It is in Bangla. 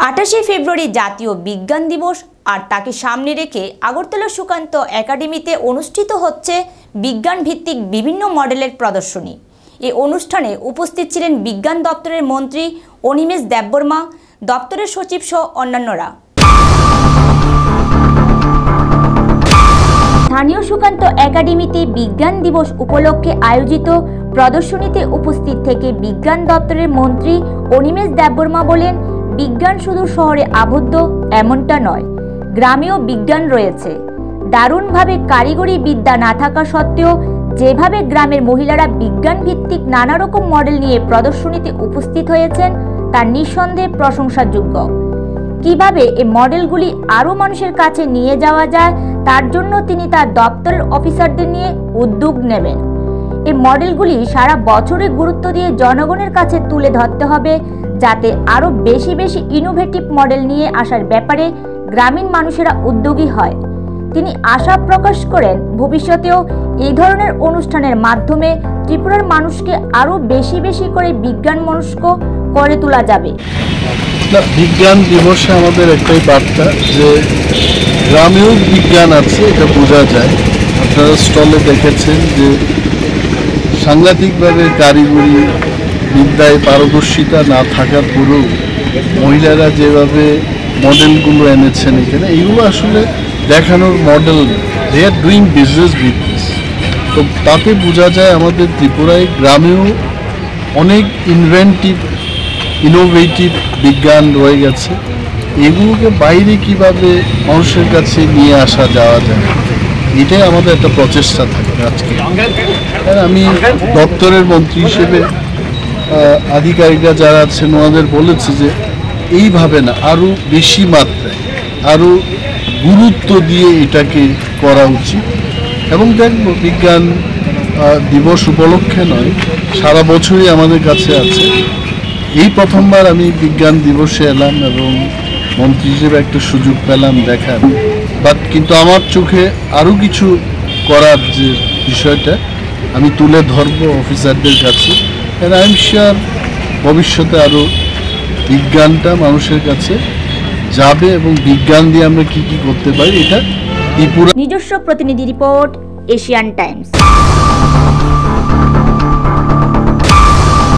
28 ফেব্রুয়ারি জাতীয় বিজ্ঞান দিবস আর তাকে সামনে রেখে আগরতলা সুকান্ত একাডেমিতে অনুষ্ঠিত হচ্ছে বিজ্ঞান ভিত্তিক বিভিন্ন মডেলের প্রদর্শনী। এই অনুষ্ঠানে উপস্থিত ছিলেন বিজ্ঞান দপ্তরের মন্ত্রী অনিমেষ দেববর্মা, দপ্তরের সচিব সহ অন্যান্যরা। স্থানীয় সুকান্ত একাডেমিতে বিজ্ঞান দিবস উপলক্ষে আয়োজিত প্রদর্শনীতে উপস্থিত থেকে বিজ্ঞান দপ্তরের মন্ত্রী অনিমেষ দেববর্মা বলেন, বিজ্ঞান শুধু শহরে আবদ্ধ এমনটা নয়, গ্রামেও বিজ্ঞান রয়েছে। দারুণভাবে কারিগরি বিদ্যা না থাকা সত্ত্বেও যেভাবে গ্রামের মহিলারা বিজ্ঞান ভিত্তিক নানা রকম মডেল নিয়ে প্রদর্শনীতে উপস্থিত হয়েছেন তা নিঃসন্দেহে প্রশংসাযোগ্য। কিভাবে এই মডেলগুলি আরও মানুষের কাছে নিয়ে যাওয়া যায় তার জন্য তিনি তার দপ্তরের অফিসারদের নিয়ে উদ্যোগ নেবেন। এই মডেলগুলি সারা বছরে গুরুত্ব দিয়ে জনগণের কাছে তুলে ধরতে হবে, যাতে আরও বেশি ইনোভেটিভ মডেল নিয়ে আসার ব্যাপারে গ্রামীণ মানুষেরা উদ্যোগী হয়। তিনি আশা প্রকাশ করেন, ভবিষ্যতেও এই ধরনের অনুষ্ঠানের মাধ্যমে ত্রিপুরার মানুষকে আরও বেশি করে বিজ্ঞান মনস্ক করে তোলা যাবে। বিজ্ঞান দিবসে আমাদের একটাই বার্তা যে গ্রামেও বিজ্ঞান আছে, এটা বোঝা যায়। আপনারা স্টলে দেখেছেন যে সাংঘাতিকভাবে কারিগরি বিদ্যায় পারদর্শিতা না থাকার পরেও মহিলারা যেভাবে মডেলগুলো এনেছেন এখানে, এইগুলো আসলে দেখানোর model, they are doing business with this. তো তাতে বোঝা যায় আমাদের ত্রিপুরায় গ্রামেও অনেক ইনোভেটিভ বিজ্ঞান রয়ে গেছে। এগুলোকে বাইরে কিভাবে মানুষের কাছে নিয়ে আসা যাওয়া যায়, এটাই আমাদের একটা প্রচেষ্টা থাকবে আজকে। আমি দপ্তরের মন্ত্রী হিসেবে আধিকারিকরা যারা আছেন ওনাদের বলেছে যে এইভাবে না, আরও বেশি মাত্রায় আরও গুরুত্ব দিয়ে এটাকে করা উচিত। এবং দেখব বিজ্ঞান দিবস উপলক্ষে নয়, সারা বছরই আমাদের কাছে আছে। এই প্রথমবার আমি বিজ্ঞান দিবসে এলাম এবং মন্ত্রী হিসেবে একটা সুযোগ পেলাম দেখার। কিন্তু আমার চোখে আরও কিছু করার যে বিষয়টা আমি তুলে ধরবো অফিসারদের কাছে। আই এম শিওর ভবিষ্যতে আরও বিজ্ঞানটা মানুষের কাছে যাবে এবং বিজ্ঞান দিয়ে আমরা কি করতে পারি এটা ত্রিপুরা। নিজস্ব প্রতিনিধি রিপোর্ট, এশিয়ান টাইমস।